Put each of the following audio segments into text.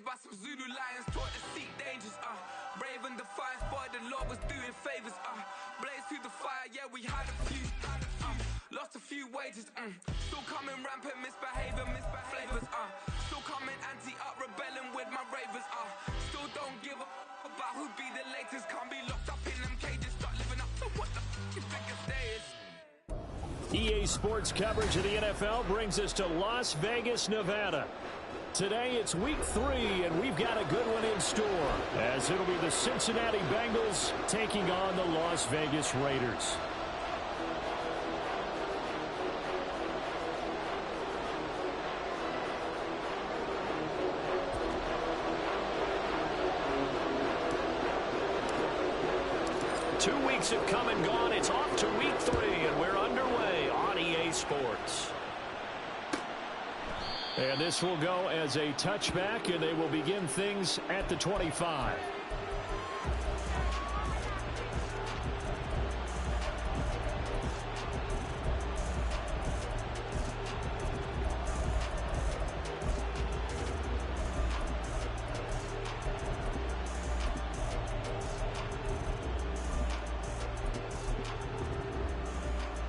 by some Zulu lions, taught to seek dangers, brave and defiant, but the Lord was doing favors, blaze through the fire, yeah, we had a few, lost a few wages, still coming rampant, misbehavior, flavors, still coming anti-up, rebelling with my ravers, still don't give a about who be the latest, can't be locked up in them cages, start living up to what the you think it is. EA Sports coverage of the NFL brings us to Las Vegas, Nevada. Today it's week 3, and we've got a good one in store, as it'll be the Cincinnati Bengals taking on the Las Vegas Raiders. Two weeks have come and gone. It's off to week 3, and we're underway on EA Sports. And this will go as a touchback, and they will begin things at the 25.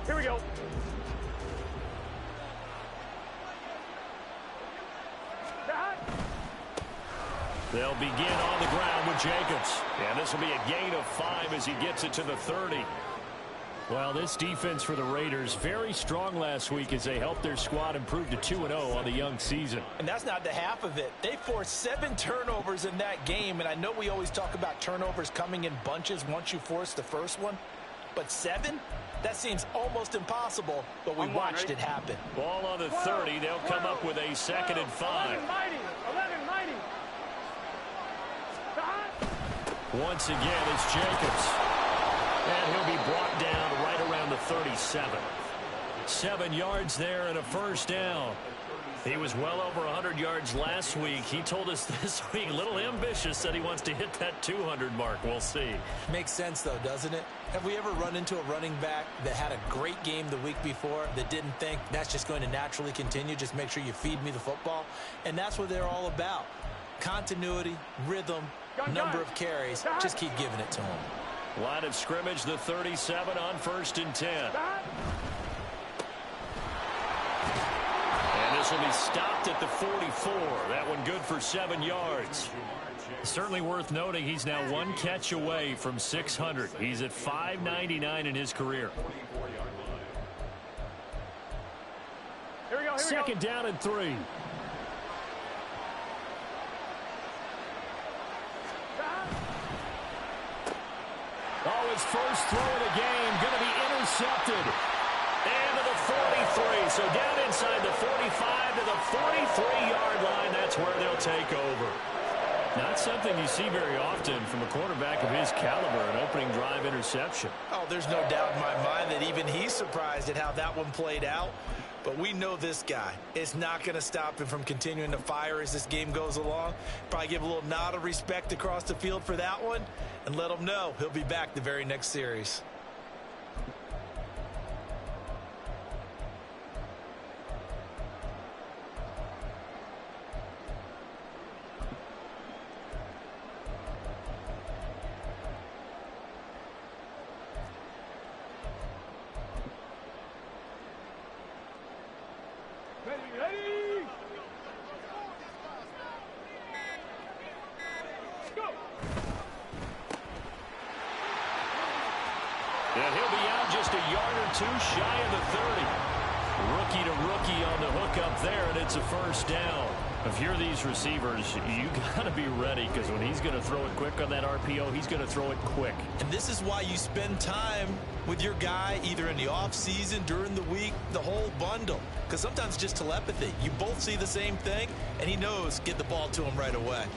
Here we go. They'll begin on the ground with Jacobs. And this will be a gain of 5 as he gets it to the 30. Well, this defense for the Raiders, very strong last week as they helped their squad improve to 2-0 on the young season. And that's not the half of it. They forced 7 turnovers in that game, and I know we always talk about turnovers coming in bunches once you force the first one. But 7? That seems almost impossible, but we watched it happen. Ball on the 30. They'll come up with a 2nd and 5. 11 mighty. Once again, it's Jacobs. And he'll be brought down right around the 37. 7 yards there and a first down. He was well over 100 yards last week. He told us this week, a little ambitious, that he wants to hit that 200 mark. We'll see. Makes sense, though, doesn't it? Have we ever run into a running back that had a great game the week before that didn't think that's just going to naturally continue? Just make sure you feed me the football. And that's what they're all about. Continuity, rhythm, number of carries. Just keep giving it to him. Line of scrimmage, the 37 on 1st and 10. And this will be stopped at the 44. That one good for 7 yards. Certainly worth noting he's now 1 catch away from 600. He's at 599 in his career. Here we go. Second down and 3. Oh, his first throw of the game going to be intercepted. And to the 43. So down inside the 45 to the 43-yard line. That's where they'll take over. Not something you see very often from a quarterback of his caliber, an opening drive interception. Oh, there's no doubt in my mind that even he's surprised at how that one played out. But we know this guy. It's not going to stop him from continuing to fire as this game goes along. Probably give a little nod of respect across the field for that one and let him know he'll be back the very next series. Ready. Go. And he'll be out just a yard or 2 shy of the 30. Rookie to rookie on the hook up there, and it's a first down. If you're these receivers, you got to be ready, because when he's going to throw it quick on that RPO, he's going to throw it quick. And this is why you spend time with your guy either in the offseason, during the week, the whole bundle. Because sometimes just telepathy. You both see the same thing, and he knows get the ball to him right away.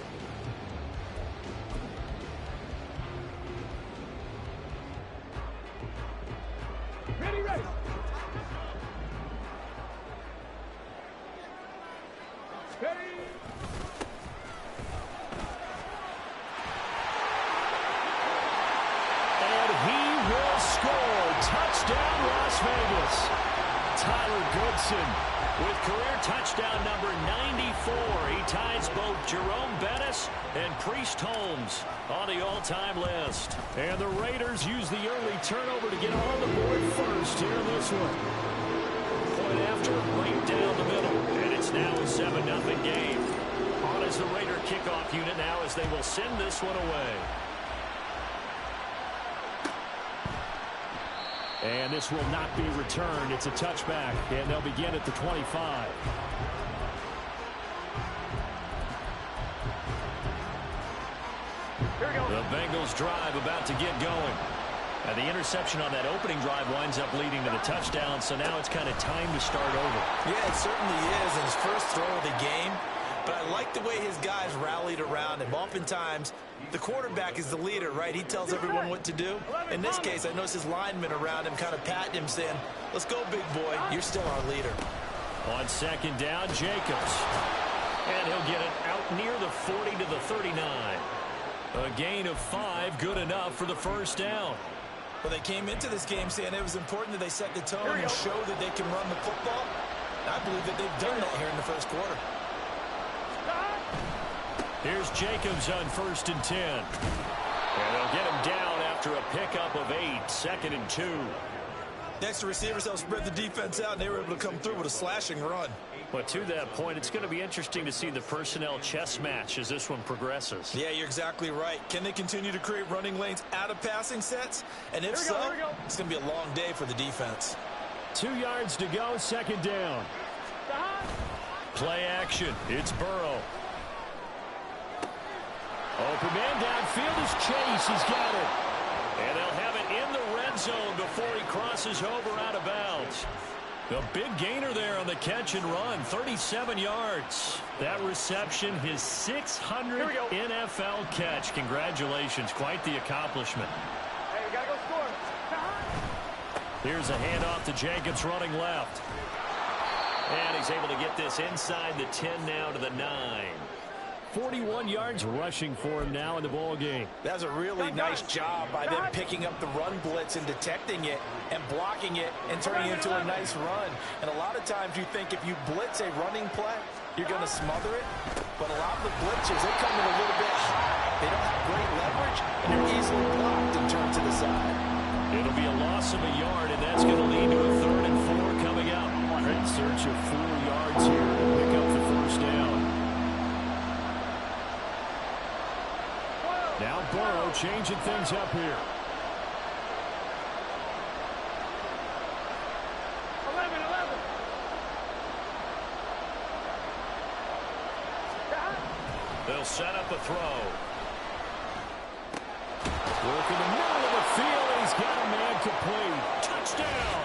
Ready. And he will score. Touchdown, Las Vegas. Tyler, good Robinson with career touchdown number 94. He ties both Jerome Bettis and Priest Holmes on the all-time list. And the Raiders use the early turnover to get on the board first here in this one. Point after, right down the middle. And it's now a 7-0 game. On as the Raider kickoff unit now as they will send this one away. And this will not be returned. It's a touchback, and they'll begin at the 25. Here we go. The Bengals drive about to get going. And the interception on that opening drive winds up leading to the touchdown, so now it's kind of time to start over. Yeah, it certainly is, and his first throw of the game. But I like the way his guys rallied around him. Oftentimes, the quarterback is the leader, right? He tells everyone what to do. In this case, I notice his linemen around him kind of patting him, saying, let's go, big boy. You're still our leader. On second down, Jacobs. And he'll get it out near the 40 to the 39. A gain of 5, good enough for the first down. Well, they came into this game saying it was important that they set the tone and show that they can run the football. I believe that they've done that here in the first quarter. Here's Jacobs on 1st and 10. And they'll get him down after a pickup of 8, 2nd and 2. Next, the receivers helped spread the defense out, and they were able to come through with a slashing run. But to that point, it's going to be interesting to see the personnel chess match as this one progresses. Yeah, you're exactly right. Can they continue to create running lanes out of passing sets? And if so, it's going to be a long day for the defense. 2 yards to go, 2nd down. Play action. It's Burrow. Open man downfield is Chase. He's got it. And they'll have it in the red zone before he crosses over out of bounds. A big gainer there on the catch and run, 37 yards. That reception, his 600th NFL catch. Congratulations, quite the accomplishment. Hey, we gotta go score. Here's a handoff to Jacobs running left. And he's able to get this inside the 10 now to the 9. 41 yards rushing for him now in the ball game. That's a really nice job by them picking up the run blitz and detecting it and blocking it and turning it into a nice run. And a lot of times you think if you blitz a running play, you're going to smother it. But a lot of the blitzers, they come in a little bit high. They don't have great leverage, and they're easily blocked and turned to the side. It'll be a loss of a yard, and that's going to lead to a 3rd and 4 coming up. In search of 4 yards here to pick up the first down. Now Burrow changing things up here. 11. They'll set up a throw. Work in the middle of the field, and he's got a man complete. Touchdown!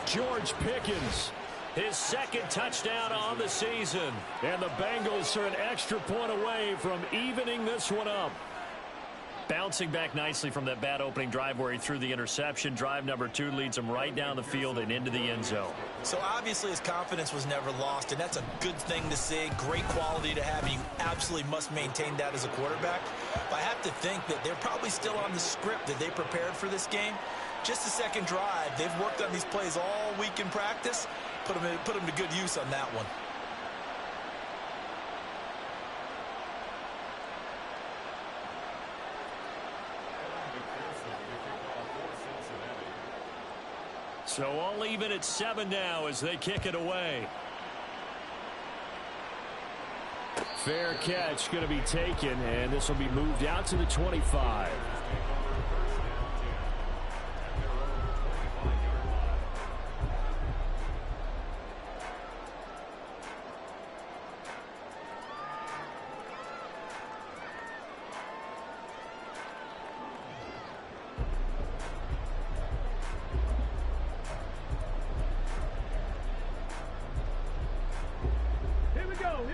George Pickens, his 2nd touchdown on the season. And the Bengals are an extra point away from evening this one up. Bouncing back nicely from that bad opening drive where he threw the interception. Drive number 2 leads him right down the field and into the end zone. So obviously his confidence was never lost, and that's a good thing to see. Great quality to have. You absolutely must maintain that as a quarterback. But I have to think that they're probably still on the script that they prepared for this game. Just the 2nd drive. They've worked on these plays all week in practice. Put them to good use on that one. So all even at 7 now as they kick it away. Fair catch going to be taken, and this will be moved out to the 25.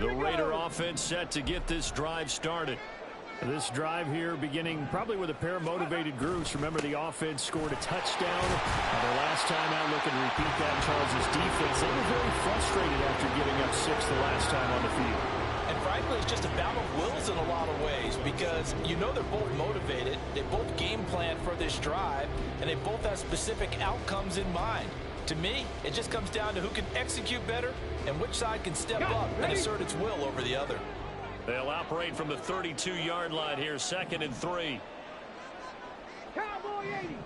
The Raider offense set to get this drive started. This drive here beginning probably with a pair of motivated groups. Remember, the offense scored a touchdown. Their last time out, looking to repeat that. Charles' defense, they were very frustrated after giving up 6 the last time on the field. And frankly, it's just a battle of wills in a lot of ways because you know they're both motivated. They both game plan for this drive, and they both have specific outcomes in mind. To me, it just comes down to who can execute better and which side can step up and assert its will over the other. They'll operate from the 32-yard line here, 2nd and 3. Cowboy 80.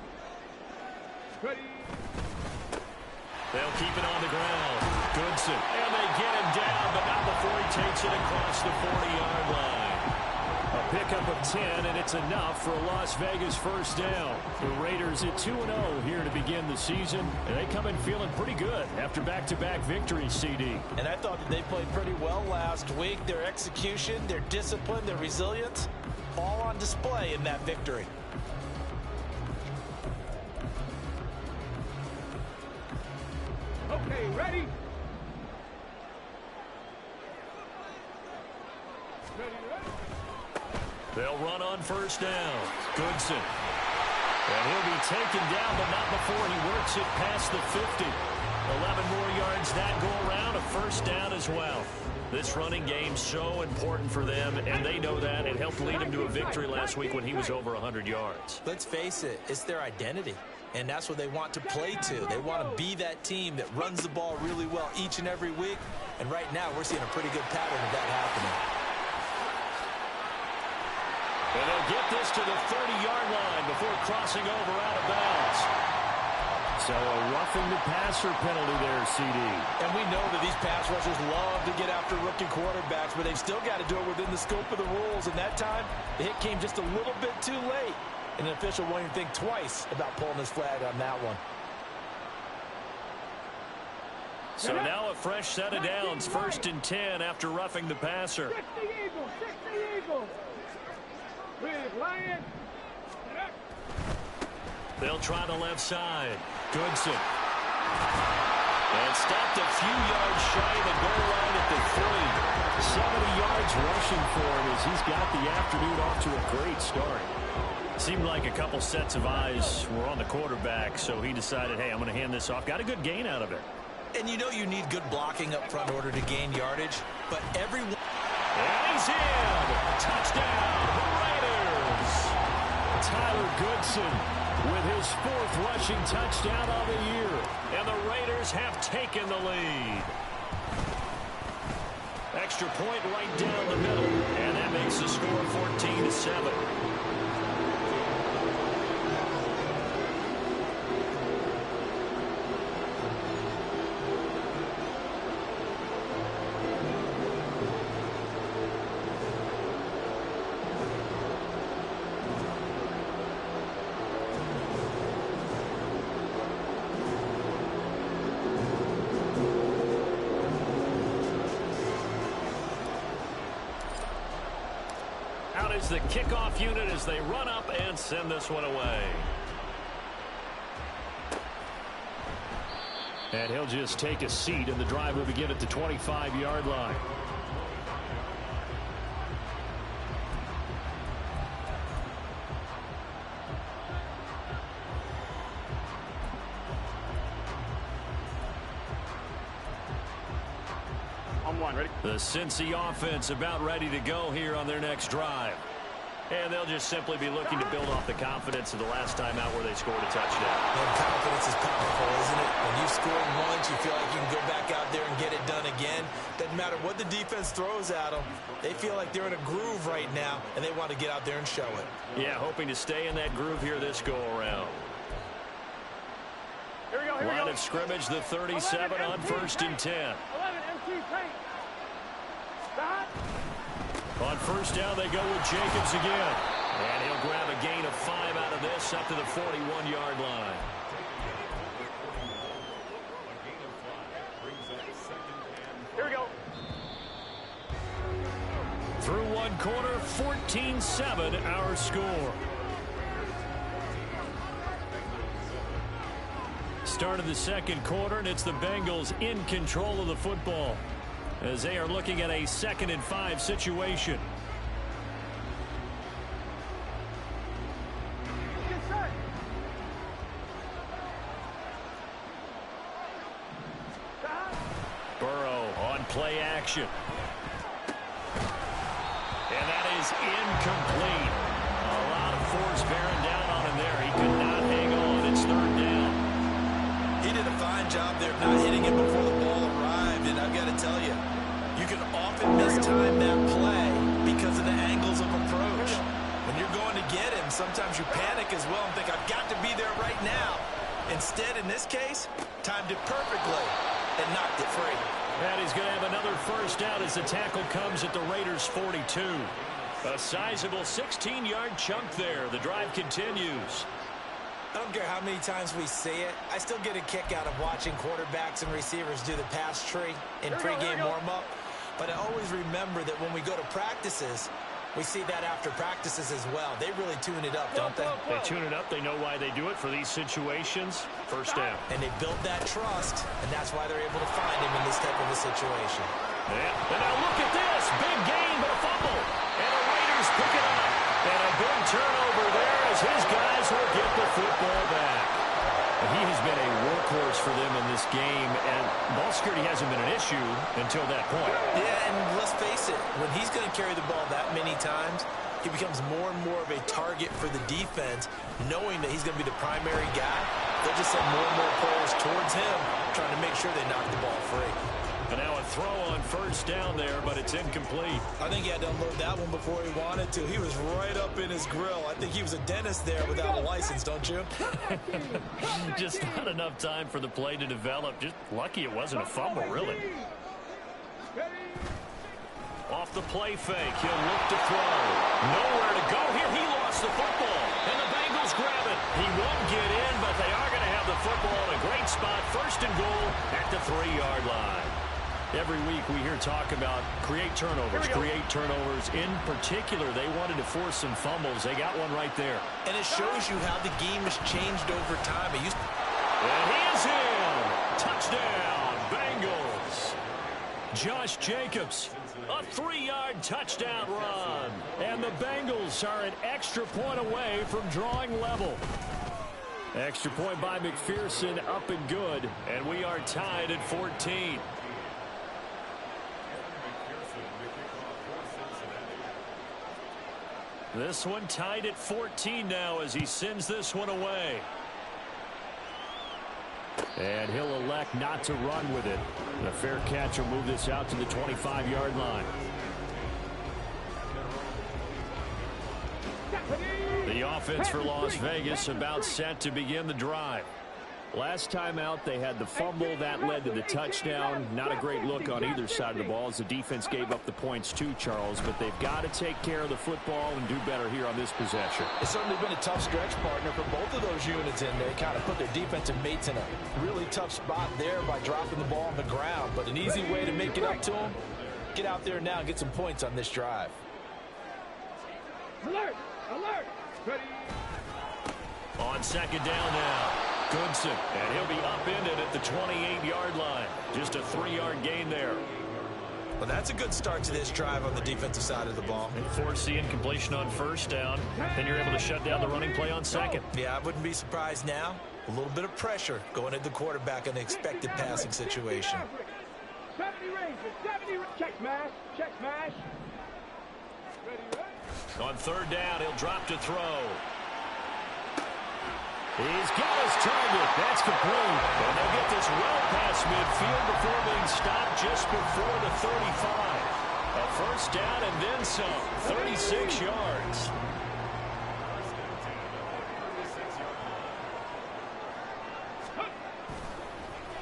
Ready. They'll keep it on the ground. Goodson. And they get him down, but not before he takes it across the 40-yard line. A pickup of 10, and it's enough for a Las Vegas first down. The Raiders at 2-0 here to begin the season. And they come in feeling pretty good after back-to-back victories, CD. And I thought that they played pretty well last week. Their execution, their discipline, their resilience, all on display in that victory. Okay, ready? They'll run on first down. Goodson. And he'll be taken down, but not before he works it past the 50. 11 more yards that go around, a first down as well. This running game so important for them, and they know that. It helped lead him to a victory last week when he was over 100 yards. Let's face it, it's their identity, and that's what they want to play to. They want to be that team that runs the ball really well each and every week, and right now we're seeing a pretty good pattern of that happening. And they'll get this to the 30-yard line before crossing over out of bounds. So a roughing the passer penalty there, CD. And we know that these pass rushers love to get after rookie quarterbacks, but they've still got to do it within the scope of the rules. And that time, the hit came just a little bit too late. And an official won't even think twice about pulling his flag on that one. So now a fresh set of downs, 1st and 10 after roughing the passer. 60 Eagles, 60 Eagles. Big Lion. They'll try the left side. Goodson. And stopped a few yards shy of the goal line at the 3. 70 yards rushing for him as he's got the afternoon off to a great start. Seemed like a couple sets of eyes were on the quarterback, so he decided, hey, I'm going to hand this off. Got a good gain out of it. And you know you need good blocking up front in order to gain yardage, but everyone... And he's in! Touchdown, Raiders! Tyler Goodson with his 4th rushing touchdown of the year. And the Raiders have taken the lead. Extra point right down the middle. And that makes the score 14-7. Is the kickoff unit as they run up and send this one away. And he'll just take a seat, and the drive will begin at the 25-yard line. Ready? The Cincy offense about ready to go here on their next drive. And they'll just simply be looking to build off the confidence of the last time out where they scored a touchdown. And confidence is powerful, isn't it? When you score once, you feel like you can go back out there and get it done again. Doesn't matter what the defense throws at them. They feel like they're in a groove right now, and they want to get out there and show it. Yeah, hoping to stay in that groove here this go-around. Here we go, Line of scrimmage, the 37 on 1st and 10. 11 MC Paint. Stop. On first down, they go with Jacobs again. And he'll grab a gain of 5 out of this up to the 41-yard line. Here we go. Through one quarter, 14-7 our score. Start of the second quarter, and it's the Bengals in control of the football as they are looking at a 2nd and 5 situation. Get set. Stop. Burrow on play action. And that is incomplete. A lot of force bearing down on him there. He could not hang on. It's 3rd down. He did a fine good job there of not hitting it before the ball arrived. And I've got to tell you, you can often mistime that play because of the angles of approach. When you're going to get him, sometimes you panic as well and think, I've got to be there right now. Instead, in this case, timed it perfectly and knocked it free. And he's going to have another first down as the tackle comes at the Raiders' 42. A sizable 16-yard chunk there. The drive continues. I don't care how many times we see it. I still get a kick out of watching quarterbacks and receivers do the pass tree in pregame warm-up. But I always remember that when we go to practices, we see that after practices as well. They really tune it up, don't they? They tune it up. They know why they do it for these situations. First down. And they build that trust, and that's why they're able to find him in this type of a situation. Yeah. And now look at this. Big gain, but a fumble. And the Raiders pick it up. And a big turnover there as his guys will get the football back. And he has been a workhorse for them in this game, and ball security hasn't been an issue until that point. Yeah, and let's face it, when he's going to carry the ball that many times, he becomes more and more of a target for the defense, knowing that he's going to be the primary guy. They'll just send more and more players towards him, trying to make sure they knock the ball free. And now a throw on first down there, but it's incomplete. I think he had to unload that one before he wanted to. He was right up in his grill. I think he was a dentist there without a license, don't you? Just not enough time for the play to develop. Just lucky it wasn't a fumble, really. Off the play fake, he'll look to throw. Nowhere to go here. He lost the football, and the Bengals grab it. He won't get in, but they are going to have the football in a great spot. First and goal at the 3-yard line. Every week we hear talk about create turnovers. In particular, they wanted to force some fumbles. They got one right there. And it shows you how the game has changed over time. And he is in. Touchdown, Bengals. Josh Jacobs, a 3-yard touchdown run. And the Bengals are an extra point away from drawing level. Extra point by McPherson, up and good. And we are tied at 14. This one tied at 14 now as he sends this one away. And he'll elect not to run with it. The fair catch will move this out to the 25-yard line. The offense for Las Vegas about set to begin the drive. Last time out, they had the fumble. That led to the touchdown. Not a great look on either side of the ball as the defense gave up the points too, Charles. But they've got to take care of the football and do better here on this possession. It's certainly been a tough stretch, partner, for both of those units in there. Kind of put their defensive mates in a really tough spot there by dropping the ball on the ground. But an easy way to make it up to them, get out there now and get some points on this drive. Alert! Alert! Ready. On second down now. Goodson, and he'll be upended at the 28-yard line. Just a 3-yard gain there. Well, that's a good start to this drive on the defensive side of the ball. And force the incompletion on first down. Then you're able to shut down the running play on second. Yeah, I wouldn't be surprised now. A little bit of pressure going at the quarterback in an expected passing situation. 70 Rangers, 70 check smash, check smash. Ready. On third down, he'll drop to throw. He's got his target. That's complete. And they'll get this well past midfield before being stopped just before the 35. A first down and then some. 36 yards.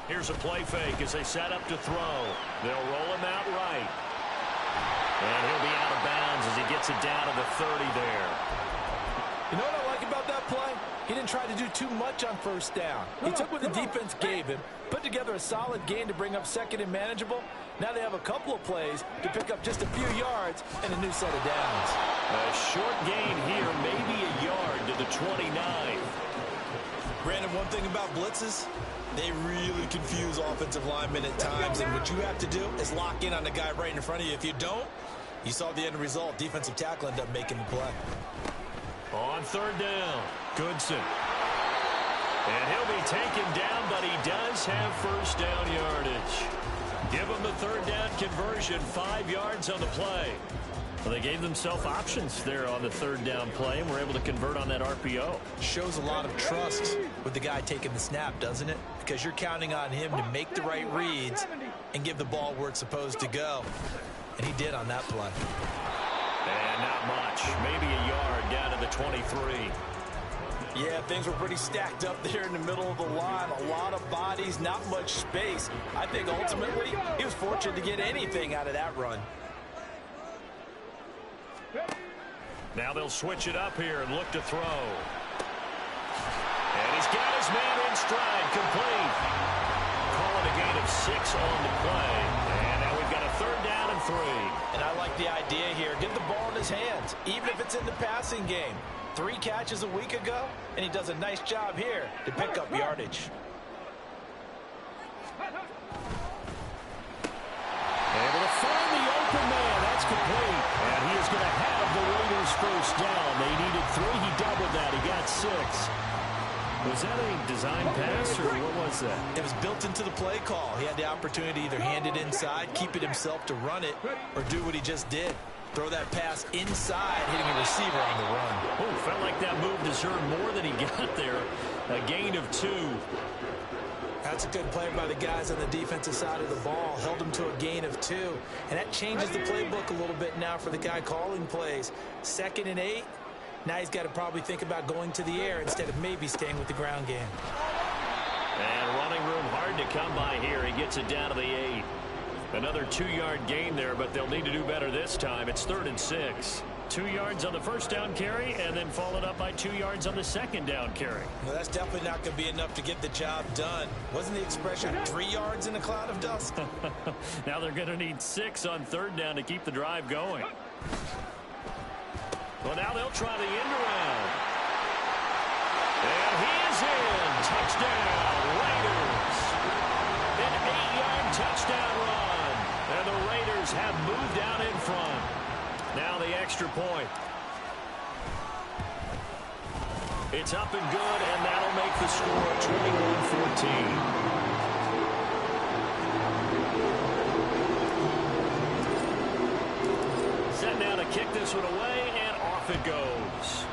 Here's a play fake as they set up to throw. They'll roll him out right. And he'll be out of bounds as he gets it down to the 30 there. You know what I like about that play? He didn't try to do too much on first down. He took what the defense gave him, put together a solid gain to bring up second and manageable. Now they have a couple of plays to pick up just a few yards and a new set of downs. A short gain here, maybe a yard to the 29. Brandon, one thing about blitzes, they really confuse offensive linemen at times, and what you have to do is lock in on the guy right in front of you. If you don't, you saw the end result. Defensive tackle ended up making the play. On third down, Goodson. And he'll be taken down, but he does have first down yardage. Give him the third down conversion, 5 yards on the play. Well, they gave themselves options there on the third down play and were able to convert on that RPO. Shows a lot of trust with the guy taking the snap, doesn't it? Because you're counting on him to make the right reads and give the ball where it's supposed to go. And he did on that play. And not much. Maybe a yard down to the 23. Yeah, things were pretty stacked up there in the middle of the line. A lot of bodies, not much space. I think ultimately he was fortunate to get anything out of that run. Now they'll switch it up here and look to throw. And he's got his man in stride, complete. Calling a gain of 6 on the play. And now we've got a third down and 3. And I like the idea here. Get the ball in his hands, even if it's in the passing game. 3 catches a week ago, and he does a nice job here to pick up yardage. Able to find the open man. That's complete. And he is going to have the Raiders first down. They needed 3. He doubled that. He got 6. Was that a design pass, or what was that? It was built into the play call. He had the opportunity to either hand it inside, keep it himself to run it, or do what he just did. Throw that pass inside, hitting a receiver on the run. Oh, felt like that move deserved more than he got there. A gain of 2. That's a good play by the guys on the defensive side of the ball. Held him to a gain of 2. And that changes the playbook a little bit now for the guy calling plays. 2nd and 8. Now he's got to probably think about going to the air instead of maybe staying with the ground game. And running room hard to come by here. He gets it down to the 8. Another 2-yard gain there, but they'll need to do better this time. It's 3rd and 6. 2 yards on the first down carry, and then followed up by 2 yards on the second down carry. Well, that's definitely not going to be enough to get the job done. Wasn't the expression 3 yards in a cloud of dust? Now they're going to need 6 on third down to keep the drive going. Well, now they'll try the end around. And he is in. Touchdown, Raiders. An 8-yard touchdown run. And the Raiders have moved out in front. Now the extra point. It's up and good, and that'll make the score 21-14. Set now to kick this one away, and off it goes.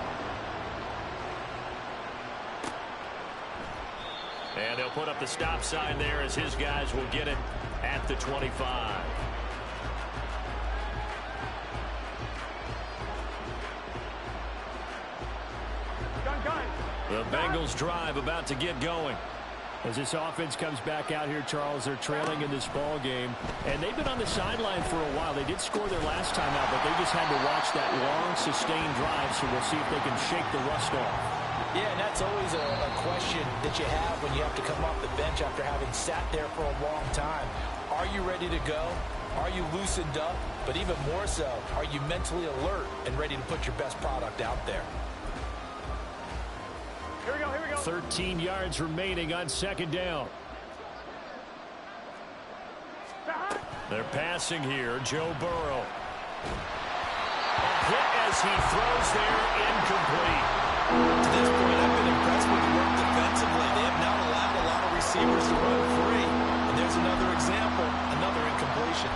And they'll put up the stop sign there as his guys will get it at the 25. The Bengals drive about to get going. As this offense comes back out here, Charles, they're trailing in this ball game. And they've been on the sideline for a while. They did score their last time out, but they just had to watch that long, sustained drive, so we'll see if they can shake the rust off. Yeah, and that's always a question that you have when you have to come off the bench after having sat there for a long time. Are you ready to go? Are you loosened up? But even more so, are you mentally alert and ready to put your best product out there? Here we go, here we go. 13 yards remaining on second down. They're passing here. Joe Burrow. A hit as he throws there, incomplete. To this point, I've been impressed with the work defensively. They have not allowed a lot of receivers to run free. And there's another example, another incompletion.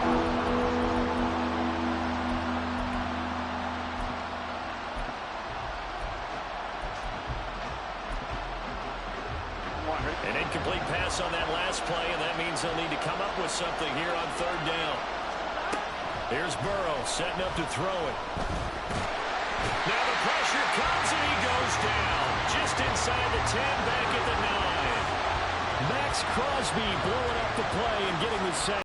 An incomplete pass on that last play, and that means they'll need to come up with something here on third down. Here's Burrow setting up to throw it. Now the pressure comes, and he goes down. Just inside the 10, back at the 9. Max Crosby blowing up the play and getting the sack.